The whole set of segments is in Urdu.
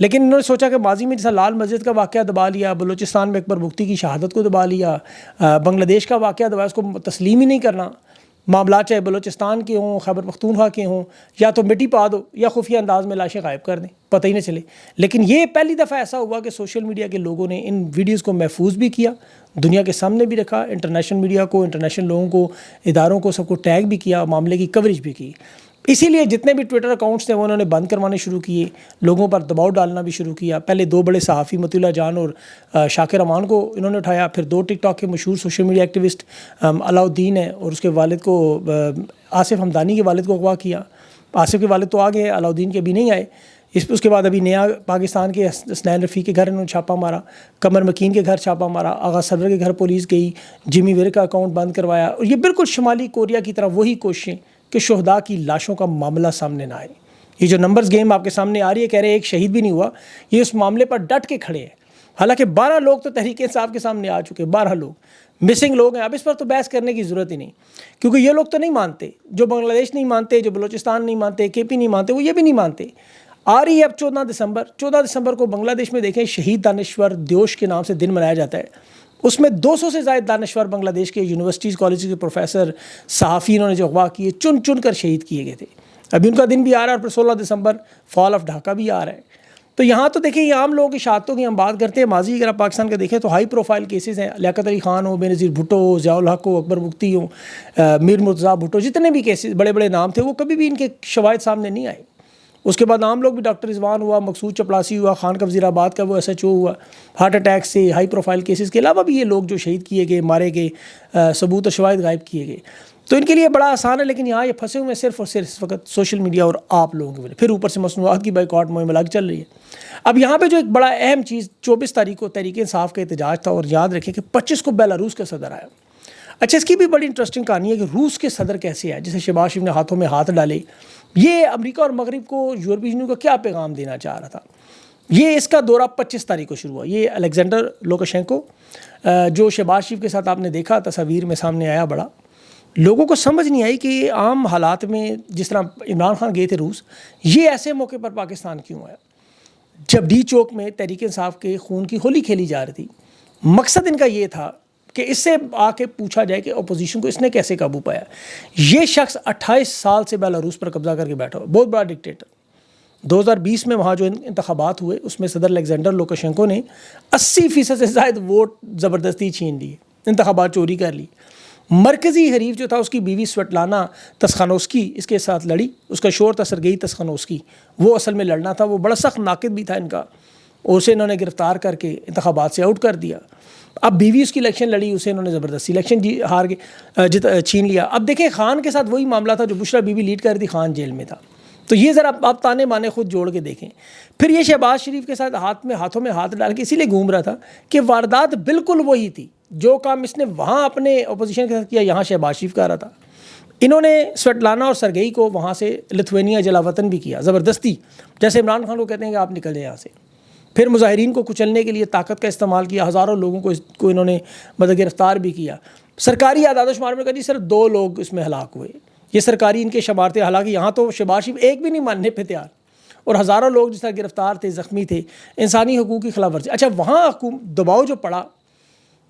لیکن انہوں نے سوچا کہ ماضی میں جیسا لال مسجد کا واقعہ دبا لیا، بلوچستان میں اکبر بگٹی کی شہادت کو دبا لیا، بنگلہ دیش کا واقعہ دبایا، اس کو تسلیم ہی نہیں کرنا، معاملات چاہے بلوچستان کے ہوں، خیبر پختونخوا کے ہوں، یا تو مٹی پا دو یا خفیہ انداز میں لاشیں غائب کر دیں، پتہ ہی نہ چلے۔ لیکن یہ پہلی دفعہ ایسا ہوا کہ سوشل میڈیا کے لوگوں نے ان ویڈیوز کو محفوظ بھی کیا، دنیا کے سامنے بھی رکھا، انٹرنیشنل میڈیا کو، انٹرنیشنل لوگوں کو، اداروں کو، سب کو ٹیگ بھی کیا، معاملے کی کوریج بھی کی۔ اسی لیے جتنے بھی ٹویٹر اکاؤنٹس تھے وہ انہوں نے بند کروانے شروع کیے، لوگوں پر دباؤ ڈالنا بھی شروع کیا۔ پہلے 2 بڑے صحافی مطیع اللہ جان اور شاکر امان کو انہوں نے اٹھایا، پھر 2 ٹک ٹاک کے مشہور سوشل میڈیا ایکٹیوسٹ علاء الدین ہے اور اس کے والد کو آصف حمدانی کے والد کو اغوا کیا۔ آصف کے والد تو آ گئے، علاء الدین کے ابھی نہیں آئے۔ اس کے بعد ابھی نیا پاکستان کے حسنین رفیع کے گھر انہوں نے چھاپا مارا، قمر مکین کے گھر چھاپا مارا، آغا صدر کے گھر پولیس گئی، جمی ویر کا اکاؤنٹ بند کروایا۔ اور یہ بالکل شمالی کوریا کی طرح وہی کوششیں کہ شہداء کی لاشوں کا معاملہ سامنے نہ آئے۔ یہ جو نمبرز گیم آپ کے سامنے آ رہی ہے، کہہ رہے ہیں ایک شہید بھی نہیں ہوا، یہ اس معاملے پر ڈٹ کے کھڑے ہیں۔ حالانکہ 12 لوگ تو تحریک انصاف کے سامنے آ چکے، 12 لوگ مسنگ لوگ ہیں۔ اب اس پر تو بحث کرنے کی ضرورت ہی نہیں، کیونکہ یہ لوگ تو نہیں مانتے، جو بنگلہ دیش نہیں مانتے، جو بلوچستان نہیں مانتے، کے پی نہیں مانتے، وہ یہ بھی نہیں مانتے۔ آ رہی ہے اب 14 دسمبر کو بنگلہ دیش میں دیکھیں شہید دانشور دیوش کے نام سے دن منایا جاتا ہے۔ اس میں 200 سے زائد دانشور بنگلہ دیش کے یونیورسٹیز، کالجز کے پروفیسر، صحافی انہوں نے جو اغوا کیے، چن چن کر شہید کیے گئے تھے۔ ابھی ان کا دن بھی آ رہا ہے، اور پھر 16 دسمبر فال آف ڈھاکہ بھی آ رہا ہے۔ تو یہاں تو دیکھیں یہ عام لوگوں کی شہادتوں کی ہم بات کرتے ہیں، ماضی اگر آپ پاکستان کا دیکھیں تو ہائی پروفائل کیسز ہیں، لیاقت علی خان ہو، بے نظیر بھٹو ہو، ضیاء الحق ہو، اکبر بگٹی ہو، میر مرتضیٰ بھٹو، جتنے بھی کیسز بڑے بڑے نام تھے وہ کبھی بھی ان کے شواہد سامنے نہیں آئے۔ اس کے بعد عام لوگ بھی، ڈاکٹر رضوان ہوا، مقصود چپڑاسی ہوا، خان کا وزیر آباد کا وہ ایس ایچ او ہوا، ہارٹ اٹیک سے، ہائی پروفائل کیسز کے علاوہ بھی یہ لوگ جو شہید کیے گئے، مارے گئے، ثبوت و شواہد غائب کیے گئے۔ تو ان کے لیے بڑا آسان ہے، لیکن یہاں یہ پھنسے ہوئے صرف اور صرف اس وقت سوشل میڈیا اور آپ لوگوں کی وجہ، پھر اوپر سے مصنوعات کی بائیکاٹ مہم الگ چل رہی ہے۔ اب یہاں پہ جو ایک بڑا اہم چیز 24 تاریخ کو تحریک انصاف کا احتجاج تھا، اور یاد رکھیں کہ 25 کو بیلاروس کا صدر آیا۔ اچھا، اس کی بھی بڑی انٹرسٹنگ کہانی ہے کہ روس کے صدر کیسے آئے، جسے شہباز شریف نے ہاتھوں میں ہاتھ ڈالے۔ یہ امریکہ اور مغرب کو، یورپی یونین کو کیا پیغام دینا چاہ رہا تھا؟ یہ اس کا دورہ 25 تاریخ کو شروع ہوا۔ یہ الیگزینڈر لوکاشینکو جو شہباز شریف کے ساتھ آپ نے دیکھا تصاویر میں سامنے آیا، بڑا لوگوں کو سمجھ نہیں آئی کہ عام حالات میں جس طرح عمران خان گئے تھے روس، یہ ایسے موقع پر پاکستان کیوں آیا؟ جب ڈی چوک میں تحریک انصاف کے خون کی ہولی کھیلی جا رہی تھی، مقصد ان کا یہ تھا کہ اس سے آ کے پوچھا جائے کہ اپوزیشن کو اس نے کیسے قابو پایا۔ یہ شخص 28 سال سے بیلاروس پر قبضہ کر کے بیٹھا ہوا، بہت بڑا ڈکٹیٹر۔ 2020 میں وہاں جو انتخابات ہوئے اس میں صدر الیگزینڈر لوکاشینکو نے 80% سے زائد ووٹ زبردستی چھین لیے، انتخابات چوری کر لی۔ مرکزی حریف جو تھا اس کی بیوی سویٹلانا تسخانوسکی اس کے ساتھ لڑی، اس کا شوہر تھا سرگئی تسخانوسکی، وہ اصل میں لڑنا تھا، وہ بڑا سخت ناقد بھی تھا ان کا، اور اسے انہوں نے گرفتار کر کے انتخابات سے آؤٹ کر دیا۔ اب بیوی اس کی الیکشن لڑی، اسے انہوں نے زبردستی الیکشن ہار کے چھین لیا۔ اب دیکھیں خان کے ساتھ وہی معاملہ تھا جو بشرا بی بی لیڈ کر رہی تھی، خان جیل میں تھا۔ تو یہ ذرا آپ تانے بانے خود جوڑ کے دیکھیں۔ پھر یہ شہباز شریف کے ساتھ ہاتھوں میں ہاتھ ڈال کے اسی لیے گھوم رہا تھا کہ واردات بالکل وہی تھی، جو کام اس نے وہاں اپنے اپوزیشن کے ساتھ کیا یہاں شہباز شریف کا رہا تھا۔ انہوں نے سویٹلانا اور سرگئی کو وہاں سے لتھوینیا جلا وطن بھی کیا زبردستی، جیسے عمران خان کو کہتے ہیں کہ آپ نکل جائیں یہاں سے۔ پھر مظاہرین کو کچلنے کے لیے طاقت کا استعمال کیا، ہزاروں لوگوں کو انہوں نے گرفتار بھی کیا۔ سرکاری اعداد و شمار میں کہا جی صرف 2 لوگ اس میں ہلاک ہوئے، یہ سرکاری ان کے شمار تھے، حالانکہ یہاں تو شہباز شریف ایک بھی نہیں ماننے پہ تیار، اور ہزاروں لوگ جس طرح گرفتار تھے، زخمی تھے، انسانی حقوق کی خلاف ورزی۔ اچھا، وہاں دباؤ جو پڑا،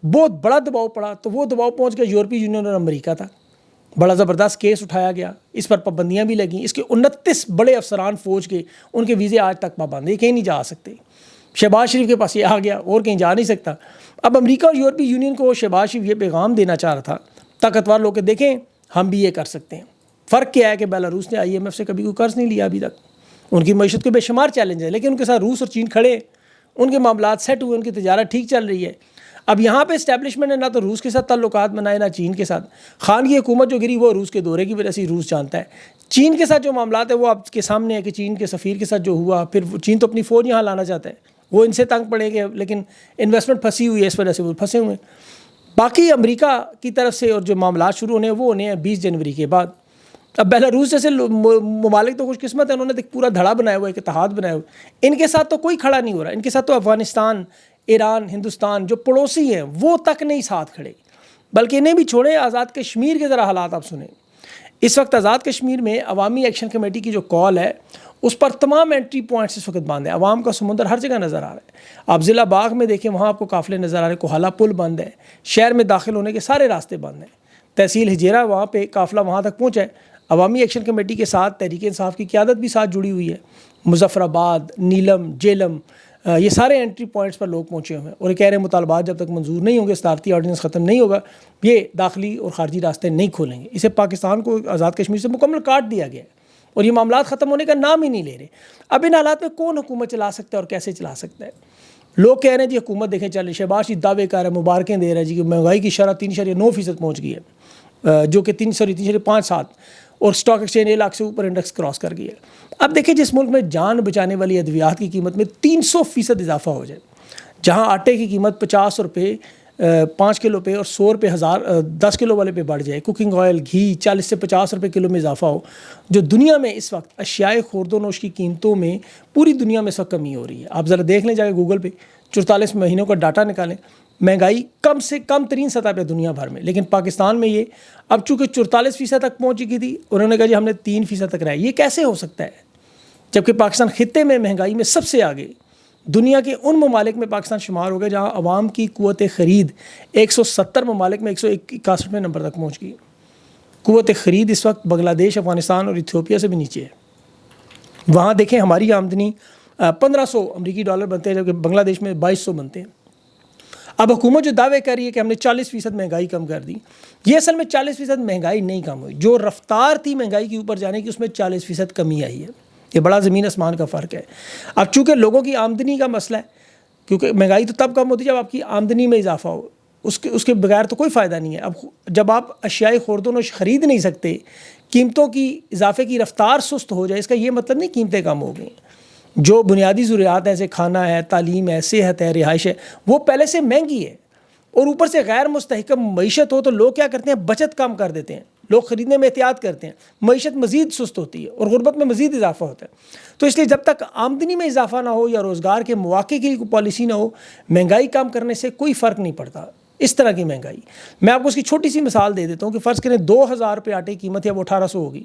بہت بڑا دباؤ پڑا، تو وہ دباؤ پہنچ گیا یورپی یونین اور امریکہ تک۔ بڑا زبردست کیس اٹھایا گیا، اس پر پابندیاں بھی لگیں، اس کے 29 بڑے افسران فوج کے، ان کے ویزے آج تک پابند ہیں، کہیں نہیں جا سکتے۔ شہباز شریف کے پاس یہ آ گیا اور کہیں جا نہیں سکتا۔ اب امریکہ اور یورپی یونین کو شہباز شریف یہ پیغام دینا چاہ رہا تھا طاقتور لوگ کہ دیکھیں ہم بھی یہ کر سکتے ہیں۔ فرق کیا ہے کہ بیلاروس نے IMF سے کبھی کوئی قرض نہیں لیا ابھی تک، ان کی معیشت کے بے شمار چیلنج ہے، لیکن ان کے ساتھ روس اور چین کھڑے، ان کے معاملات سیٹ ہوئے، ان کی تجارت ٹھیک چل رہی ہے۔ اب یہاں پہ اسٹیبلشمنٹ نے نہ تو روس کے ساتھ تعلقات بنائے نہ چین کے ساتھ۔ خان کی حکومت جو گری وہ روس کے دورے کی وجہ سے روس جانتا ہے۔ چین کے ساتھ جو معاملات ہے وہ آپ کے سامنے ہے کہ چین کے سفیر کے ساتھ جو ہوا، پھر چین تو اپنی فوج یہاں لانا چاہتا ہے، وہ ان سے تنگ پڑے گے، لیکن انویسٹمنٹ پھنسی ہوئی ہے، اس وجہ سے وہ پھنسے ہوئے ہیں۔ باقی امریکہ کی طرف سے اور جو معاملات شروع ہونے ہیں وہ ہونے ہیں 20 جنوری کے بعد۔ اب بیلاروس جیسے ممالک تو خوش قسمت ہے، انہوں نے پورا دھڑا بنایا ہوا ہے، ایک اتحاد بنایا ہوا ہے۔ ان کے ساتھ تو کوئی کھڑا نہیں ہو رہا، ان کے ساتھ تو افغانستان، ایران، ہندوستان جو پڑوسی ہیں وہ تک نہیں ساتھ کھڑے، بلکہ انہیں بھی چھوڑیں۔ آزاد کشمیر کے ذرا حالات آپ سنیں۔ اس وقت آزاد کشمیر میں عوامی ایکشن کمیٹی کی جو کال ہے اس پر تمام انٹری پوائنٹس اس وقت بند ہیں. عوام کا سمندر ہر جگہ نظر آ رہا ہے. آپ ضلع باغ میں دیکھیں, وہاں آپ کو قافلے نظر آ رہے ہیں. کوہالہ پل بند ہے, شہر میں داخل ہونے کے سارے راستے بند ہیں. تحصیل ہجیرہ وہاں پہ قافلہ وہاں تک پہنچا ہے. عوامی ایکشن کمیٹی کے ساتھ تحریک انصاف کی قیادت بھی ساتھ جڑی ہوئی ہے. مظفر آباد, نیلم, جیلم, یہ سارے انٹری پوائنٹس پر لوگ پہنچے ہوئے ہیں اور یہ کہہ رہے ہیں مطالبات جب تک منظور نہیں ہوں گے, صدارتی آرڈیننس ختم نہیں ہوگا, یہ داخلی اور خارجی راستے نہیں کھولیں گے. اسے پاکستان کو آزاد کشمیر سے مکمل کاٹ دیا گیا ہے اور یہ معاملات ختم ہونے کا نام ہی نہیں لے رہے. اب ان حالات میں کون حکومت چلا سکتا ہے اور کیسے چلا سکتا ہے؟ لوگ کہہ رہے ہیں جی حکومت دیکھیں چلے, شہباز شریف دعوے کر ہے, مبارکیں دے رہا ہے جی کہ مہنگائی کی شرح 3.9% پہنچ گئی ہے, جو کہ 3.57 اور اسٹاک ایکسچینج 1 لاکھ سے اوپر انڈیکس کراس کر گئی ہے. اب دیکھیں جس ملک میں جان بچانے والی ادویات کی قیمت میں 300% اضافہ ہو جائے, جہاں آٹے کی قیمت 50 روپے 5 کلو پہ اور 100 روپے 10 کلو والے پہ بڑھ جائے, کوکنگ آئل گھی 40 سے 50 روپے کلو میں اضافہ ہو, جو دنیا میں اس وقت اشیاء خورد و نوش کی قیمتوں میں پوری دنیا میں اس وقت کمی ہو رہی ہے. آپ ذرا دیکھ لیں, جا کے گوگل پہ 44 مہینوں کا ڈاٹا نکالیں, مہنگائی کم سے کم ترین سطح پہ دنیا بھر میں, لیکن پاکستان میں یہ اب چونکہ 44% تک پہنچ گئی تھی, انہوں نے کہا جی ہم نے 3% تک رہا. یہ کیسے ہو سکتا ہے جبکہ پاکستان خطے میں مہنگائی میں سب سے آگے, دنیا کے ان ممالک میں پاکستان شمار ہو گیا جہاں عوام کی قوت خرید 170 ممالک میں 161 نمبر تک پہنچ گئی. قوت خرید اس وقت بنگلہ دیش, افغانستان اور ایتھوپیا سے بھی نیچے ہے. وہاں دیکھیں ہماری آمدنی 1500 امریکی ڈالر بنتے ہیں جبکہ بنگلہ دیش میں 2200 بنتے ہیں. اب حکومت جو دعوے کر رہی ہے کہ ہم نے 40% مہنگائی کم کر دی, یہ اصل میں 40% مہنگائی نہیں کم ہوئی, جو رفتار تھی مہنگائی کی اوپر جانے کی اس میں 40% کمی آئی ہے. یہ بڑا زمین آسمان کا فرق ہے. اب چونکہ لوگوں کی آمدنی کا مسئلہ ہے, کیونکہ مہنگائی تو تب کم ہوتی ہے جب آپ کی آمدنی میں اضافہ ہو, اس کے بغیر تو کوئی فائدہ نہیں ہے. اب جب آپ اشیاء خورد و نوش خرید نہیں سکتے, قیمتوں کی اضافے کی رفتار سست ہو جائے, اس کا یہ مطلب نہیں قیمتیں کم ہو گئیں. جو بنیادی ضروریات ہیں جیسے کھانا ہے, تعلیم ہے, صحت ہے, رہائش ہے, وہ پہلے سے مہنگی ہے, اور اوپر سے غیر مستحکم معیشت ہو تو لوگ کیا کرتے ہیں, بچت کم کر دیتے ہیں, لوگ خریدنے میں احتیاط کرتے ہیں, معیشت مزید سست ہوتی ہے اور غربت میں مزید اضافہ ہوتا ہے. تو اس لیے جب تک آمدنی میں اضافہ نہ ہو یا روزگار کے مواقع کی کوئی پالیسی نہ ہو, مہنگائی کم کرنے سے کوئی فرق نہیں پڑتا. اس طرح کی مہنگائی, میں آپ کو اس کی چھوٹی سی مثال دے دیتا ہوں کہ فرض کریں 2000 روپے آٹے کی قیمت ہے, وہ 1800 ہوگی,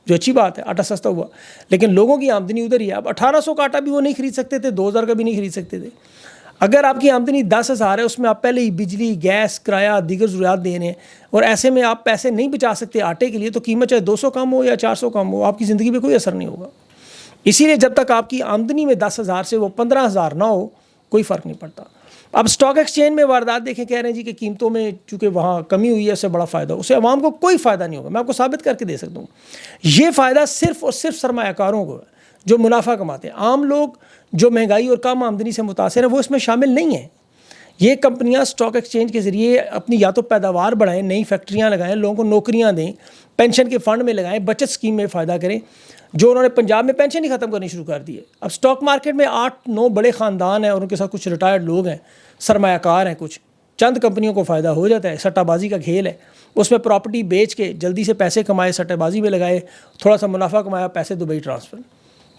جو اچھی بات ہے, آٹا سستا ہوا, لیکن لوگوں کی آمدنی ادھر ہی ہے. اب 1800 کا آٹا بھی وہ نہیں خرید سکتے تھے, 2000 کا بھی نہیں خرید سکتے تھے. اگر آپ کی آمدنی 10,000 ہے, اس میں آپ پہلے ہی بجلی, گیس, کرایہ, دیگر ضروریات دے رہے ہیں, اور ایسے میں آپ پیسے نہیں بچا سکتے آٹے کے لیے, تو قیمت چاہے 200 کم ہو یا 400 کم ہو, آپ کی زندگی پہ کوئی اثر نہیں ہوگا. اسی لیے جب تک آپ کی آمدنی میں 10,000 سے وہ 15,000 نہ ہو, کوئی فرق نہیں پڑتا. اب اسٹاک ایکسچینج میں واردات دیکھیں, کہہ رہے ہیں جی کہ قیمتوں میں چونکہ وہاں کمی ہوئی ہے اس سے بڑا فائدہ, اسے عوام کو کوئی فائدہ نہیں ہوگا. میں آپ کو ثابت کر کے دے سکتا ہوں, یہ فائدہ صرف اور صرف سرمایہ کاروں کو ہے جو منافع کماتے ہیں. عام لوگ جو مہنگائی اور کم آمدنی سے متاثر ہیں وہ اس میں شامل نہیں ہیں. یہ کمپنیاں اسٹاک ایکسچینج کے ذریعے اپنی یا تو پیداوار بڑھائیں, نئی فیکٹریاں لگائیں, لوگوں کو نوکریاں دیں, پینشن کے فنڈ میں لگائیں, بچت اسکیم میں فائدہ کریں, جو انہوں نے پنجاب میں پینشن ہی ختم کرنی شروع کر دی ہے. اب اسٹاک مارکیٹ میں 8-9 بڑے خاندان ہیں اور ان کے ساتھ کچھ ریٹائرڈ لوگ ہیں, سرمایہ کار ہیں, کچھ چند کمپنیوں کو فائدہ ہو جاتا ہے. سٹہ بازی کا کھیل ہے, اس میں پراپرٹی بیچ کے جلدی سے پیسے کمائے, سٹہ بازی میں لگائے, تھوڑا سا منافع کمایا, پیسے دبئی ٹرانسفر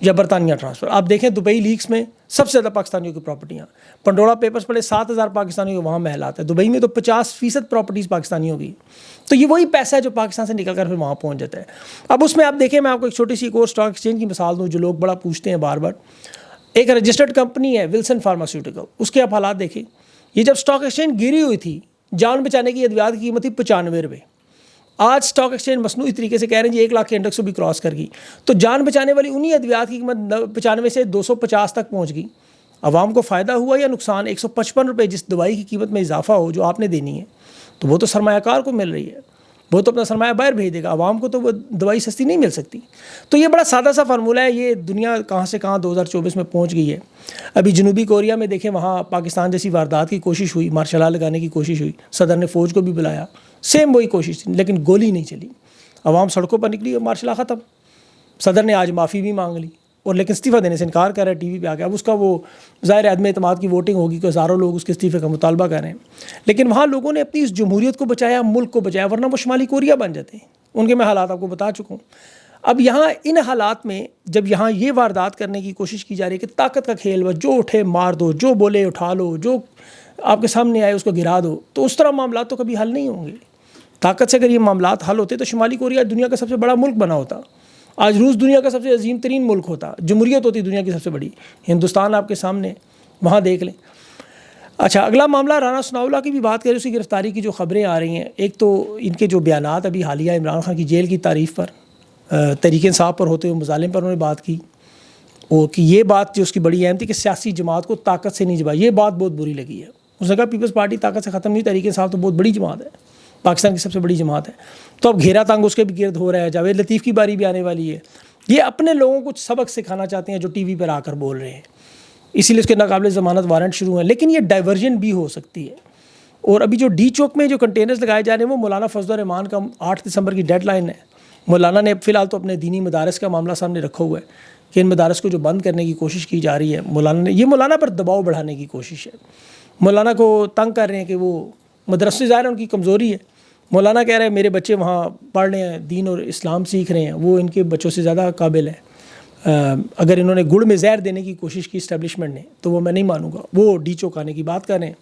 یا برطانیہ ٹرانسفر. آپ دیکھیں دبئی لیکس میں سب سے زیادہ پاکستانیوں کی پراپرٹیاں, پنڈورا پیپرز پڑے 7,000 پاکستانیوں کے وہاں محلات ہیں. دبئی میں تو 50% پراپرٹیز پاکستانیوں کی. تو یہ وہی پیسہ ہے جو پاکستان سے نکل کر پھر وہاں پہنچ جاتا ہے. اب اس میں آپ دیکھیں, میں آپ کو ایک چھوٹی سی ایک اور اسٹاک ایکسچینج کی مثال دوں جو لوگ بڑا پوچھتے ہیں بار بار. ایک رجسٹرڈ کمپنی ہے ولسن فارماسیوٹیکل, اس کے آپ حالات دیکھیں. یہ جب اسٹاک ایکسچینج گری ہوئی تھی, جان بچانے کی ادویات کی قیمت تھی 95 روپے. آج اسٹاک ایکسچینج مصنوعی طریقے سے کہہ رہے ہیں جی 1 لاکھ کے انڈیکس کو بھی کراس کر گئی. تو جان بچانے والی انہی ادویات کی قیمت 95 سے 250 تک پہنچ گئی. عوام کو فائدہ ہوا یا نقصان؟ 155 روپے جس دوائی کی قیمت میں اضافہ ہو جو آپ نے دینی ہے, تو وہ تو سرمایہ کار کو مل رہی ہے, وہ تو اپنا سرمایہ باہر بھیج دے گا, عوام کو تو وہ دوائی سستی نہیں مل سکتی. تو یہ بڑا سادہ سا فارمولہ ہے. یہ دنیا کہاں سے کہاں 2024 میں پہنچ گئی ہے. ابھی جنوبی کوریا میں دیکھیں, وہاں پاکستان جیسی واردات کی کوشش ہوئی, مارشل لا لگانے کی کوشش ہوئی, صدر نے فوج کو بھی بلایا, سیم وہی کوشش تھی, لیکن گولی نہیں چلی. عوام سڑکوں پر نکلی اور مارشل لا ختم. صدر نے آج معافی بھی مانگ لی, اور لیکن استعفیٰ دینے سے انکار کر رہا ہے, ٹی وی پہ آ گیا. اب اس کا وہ ظاہر عدم اعتماد کی ووٹنگ ہوگی کہ ہزاروں لوگ اس کے استعفے کا مطالبہ کر رہے ہیں. لیکن وہاں لوگوں نے اپنی اس جمہوریت کو بچایا, ملک کو بچایا, ورنہ وہ شمالی کوریا بن جاتے ہیں. ان کے میں حالات آپ کو بتا چکا ہوں. اب یہاں ان حالات میں جب یہاں یہ واردات کرنے کی کوشش کی جا رہی ہے کہ طاقت کا کھیل, بس جو اٹھے مار دو, جو بولے اٹھا لو, جو آپ کے سامنے آئے اس کو گرا دو, تو اس طرح معاملات تو کبھی حل نہیں ہوں گے. طاقت سے اگر یہ معاملات حل ہوتے تو شمالی کوریا دنیا کا سب سے بڑا ملک بنا ہوتا, آج روس دنیا کا سب سے عظیم ترین ملک ہوتا، جمہوریت ہوتی دنیا کی سب سے بڑی، ہندوستان آپ کے سامنے، وہاں دیکھ لیں۔ اچھا، اگلا معاملہ رانا ثناء اللہ کی بھی بات کریں، اس کی گرفتاری کی جو خبریں آ رہی ہیں، ایک تو ان کے جو بیانات ابھی حالیہ عمران خان کی جیل کی تعریف پر، تحریک انصاف پر ہوتے ہوئے مظالم پر انہوں نے بات کی، اور کہ یہ بات جو اس کی بڑی اہم تھی کہ سیاسی جماعت کو طاقت سے نہیں جبا، یہ بات بہت بری لگی ہے۔ اس نے کہا پیپلز پارٹی طاقت سے ختم نہیں، تحریک انصاف تو بہت بڑی جماعت ہے، پاکستان کی سب سے بڑی جماعت ہے، تو اب گھیرا تنگ اس کے بھی گرد ہو رہا ہے۔ جاوید لطیف کی باری بھی آنے والی ہے، یہ اپنے لوگوں کو سبق سکھانا چاہتے ہیں جو ٹی وی پر آ کر بول رہے ہیں، اسی لیے اس کے ناقابل ضمانت وارنٹ شروع ہیں، لیکن یہ ڈائیورژن بھی ہو سکتی ہے۔ اور ابھی جو ڈی چوک میں جو کنٹینرز لگائے جا رہے ہیں وہ مولانا فضل الرحمان کا 8 دسمبر کی ڈیڈ لائن ہے۔ مولانا نے فی الحال تو اپنے دینی مدارس کا معاملہ سامنے رکھا ہوا ہے کہ ان مدارس کو جو بند کرنے کی کوشش کی جا رہی ہے، مولانا نے، یہ مولانا پر دباؤ بڑھانے کی کوشش ہے، مولانا کو تنگ کر رہے ہیں کہ وہ مدرسے ظاہر ان کی کمزوری ہے، مولانا کہہ رہے ہیں میرے بچے وہاں پڑھ رہے ہیں، دین اور اسلام سیکھ رہے ہیں، وہ ان کے بچوں سے زیادہ قابل ہے، اگر انہوں نے گڑ میں زہر دینے کی کوشش کی اسٹیبلشمنٹ نے تو وہ میں نہیں مانوں گا، وہ ڈی چوک آنے کی بات کر رہے ہیں۔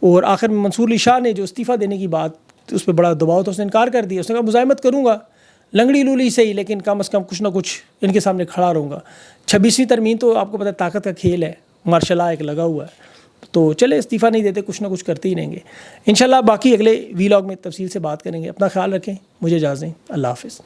اور آخر میں منصور علی شاہ نے جو استعفیٰ دینے کی بات، اس پہ بڑا دباؤ، تو اس نے انکار کر دیا، اس نے کہا مزاحمت کروں گا لنگڑی لولی سے ہی، لیکن کم از کم کچھ نہ کچھ ان کے سامنے کھڑا رہوں گا۔ 26ویں ترمیم تو آپ کو پتہ ہے طاقت کا کھیل ہے، مارشل لا ایک لگا ہوا ہے، تو چلے استعفیٰ نہیں دیتے، کچھ نہ کچھ کرتے ہی رہیں گے انشاءاللہ۔ باقی اگلے وی لاگ میں تفصیل سے بات کریں گے، اپنا خیال رکھیں، مجھے اجازت دیں، اللہ حافظ۔